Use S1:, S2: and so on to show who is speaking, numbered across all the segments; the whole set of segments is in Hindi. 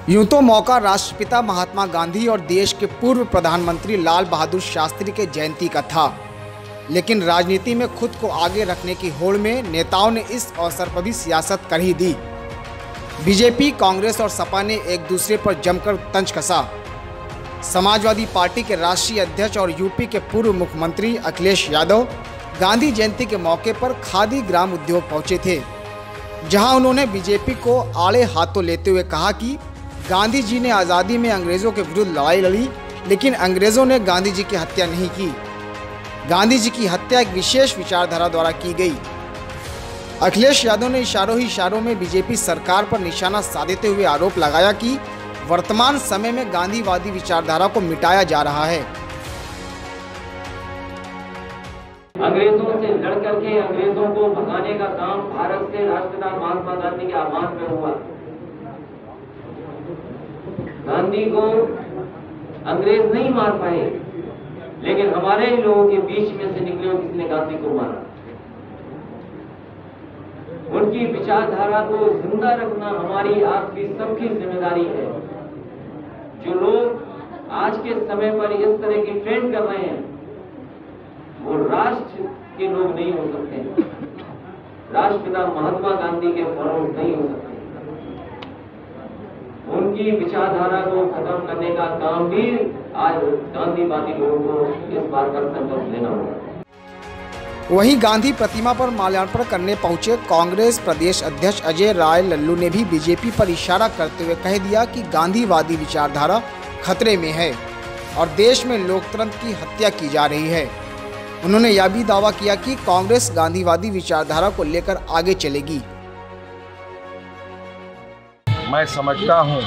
S1: यूं तो मौका राष्ट्रपिता महात्मा गांधी और देश के पूर्व प्रधानमंत्री लाल बहादुर शास्त्री के जयंती का था, लेकिन राजनीति में खुद को आगे रखने की होड़ में नेताओं ने इस अवसर पर भी सियासत कर ही दी। बीजेपी, कांग्रेस और सपा ने एक दूसरे पर जमकर तंज कसा। समाजवादी पार्टी के राष्ट्रीय अध्यक्ष और यूपी के पूर्व मुख्यमंत्री अखिलेश यादव गांधी जयंती के मौके पर खादी ग्राम उद्योग पहुंचे थे, जहां उन्होंने बीजेपी को आड़े हाथों लेते हुए कहा कि गांधी जी ने आज़ादी में अंग्रेज़ों के विरुद्ध लड़ाई लड़ी, लेकिन अंग्रेज़ों ने गांधी जी की हत्या नहीं की। गांधी जी की हत्या एक विशेष विचारधारा द्वारा की गई। अखिलेश यादव ने इशारों ही इशारों में बीजेपी सरकार पर निशाना साधते हुए आरोप लगाया कि वर्तमान समय में गांधीवादी विचारधारा को मिटाया जा रहा है।
S2: अंग्रेजों से लड़ करके अंग्रेजों को भगाने का काम भारत से राष्ट्रपिता महात्मा गांधी के आह्वान में हुआ। गांधी को अंग्रेज नहीं मार पाए, लेकिन हमारे लोगों के बीच में से निकले किसी ने गांधी को मारा। उनकी विचारधारा को जिंदा रखना हमारी आपकी सबकी जिम्मेदारी है। जो लोग आज के समय पर इस तरह की ट्रेंड कर रहे हैं, वो राष्ट्र के लोग नहीं हो सकते, राष्ट्रपिता महात्मा गांधी के फॉलोअर्स नहीं हो सकते। उनकी विचारधारा को खत्म करने का काम भी आज गांधीवादी लोगों को इस बात का संकल्प लेना होगा।
S1: वहीं गांधी प्रतिमा पर माल्यार्पण करने पहुंचे कांग्रेस प्रदेश अध्यक्ष अजय राय लल्लू ने भी बीजेपी पर इशारा करते हुए कह दिया कि गांधीवादी विचारधारा खतरे में है और देश में लोकतंत्र की हत्या की जा रही है। उन्होंने यह भी दावा किया कि कांग्रेस गांधीवादी विचारधारा को लेकर आगे चलेगी।
S3: मैं समझता हूं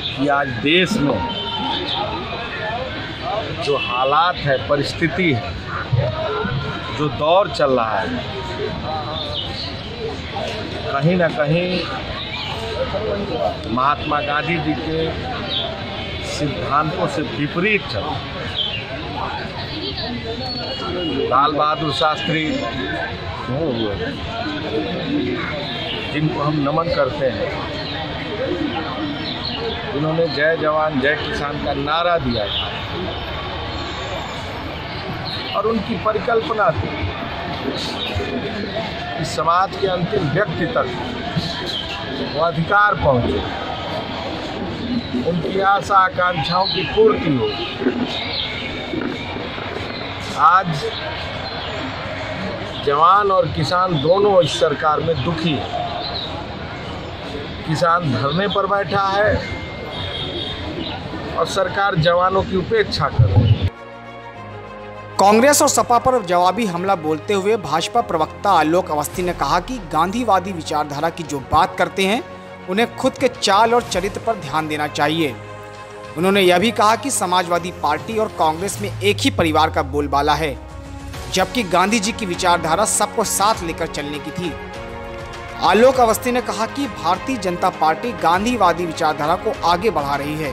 S3: कि आज देश में जो हालात है, परिस्थिति है, जो दौर चल रहा है, कहीं ना कहीं महात्मा गांधी जी के सिद्धांतों से विपरीत चल रहा है। लाल बहादुर शास्त्री जिनको हम नमन करते हैं, जिन्होंने जय जवान जय किसान का नारा दिया था और उनकी परिकल्पना थी कि समाज के अंतिम व्यक्ति तक वो अधिकार पहुंचे, उनकी आशा आकांक्षाओं की पूर्ति हो। आज जवान और किसान दोनों इस सरकार में दुखी हैं। किसान धरने पर बैठा है और सरकार जवानों की उपेक्षा कर रही है।
S1: कांग्रेस और सपा पर जवाबी हमला बोलते हुए भाजपा प्रवक्ता आलोक अवस्थी ने कहा कि गांधीवादी विचारधारा की जो बात करते हैं, उन्हें खुद के चाल और चरित्र पर ध्यान देना चाहिए। उन्होंने यह भी कहा कि समाजवादी पार्टी और कांग्रेस में एक ही परिवार का बोलबाला है, जबकि गांधी जी की विचारधारा सबको साथ लेकर चलने की थी। आलोक अवस्थी ने कहा कि भारतीय जनता पार्टी गांधीवादी विचारधारा को आगे बढ़ा रही है।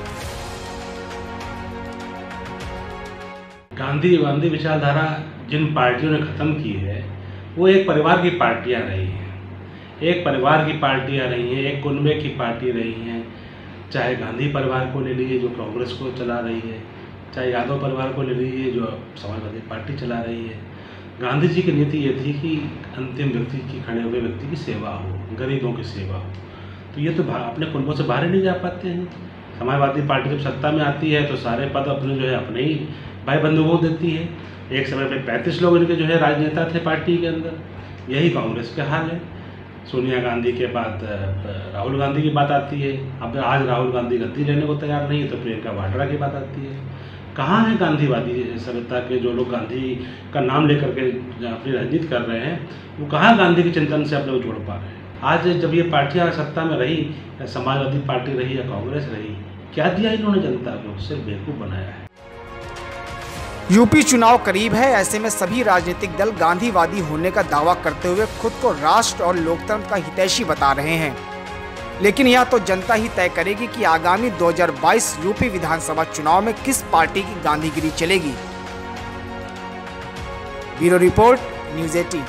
S4: गांधीवादी विचारधारा जिन पार्टियों ने खत्म की है, वो एक परिवार की पार्टियां रही हैं, एक परिवार की पार्टियां रही हैं, एक कुनबे की पार्टी रही हैं। चाहे गांधी परिवार को ले लीजिए जो कांग्रेस को चला रही है, चाहे यादव परिवार को ले लीजिए जो समाजवादी पार्टी चला रही है। गांधी जी की नीति ये थी कि अंतिम व्यक्ति की, खड़े हुए व्यक्ति की सेवा हो, गरीबों की सेवा हो। तो ये तो अपने कुनबों से बाहर नहीं जा पाते हैं। समाजवादी पार्टी जब सत्ता में आती है तो सारे पद अपने जो है अपने ही भाई बंधुओं को देती है। एक समय पे 35 लोग इनके जो है राजनेता थे पार्टी के अंदर। यही कांग्रेस का हाल है। सोनिया गांधी के बाद राहुल गांधी की बात आती है। अब आज राहुल गांधी गद्दी लेने को तैयार नहीं है तो प्रियंका वाड्रा की बात आती है। कहाँ है गांधीवादी सभ्यता के जो लोग गांधी का नाम लेकर के अपनी राजनीति कर रहे हैं, वो कहाँ गांधी के चिंतन से अपने को जोड़ पा रहे हैं। आज जब ये पार्टियां सत्ता में रही, समाजवादी पार्टी रही या कांग्रेस रही, क्या दिया इन्होंने जनता को? सिर्फ बेवकूफ़ बनाया है।
S1: यूपी चुनाव करीब है, ऐसे में सभी राजनीतिक दल गांधीवादी होने का दावा करते हुए खुद को राष्ट्र और लोकतंत्र का हितैषी बता रहे हैं, लेकिन यह तो जनता ही तय करेगी कि आगामी 2022 यूपी विधानसभा चुनाव में किस पार्टी की गांधीगिरी चलेगी। Bureau report, news 18।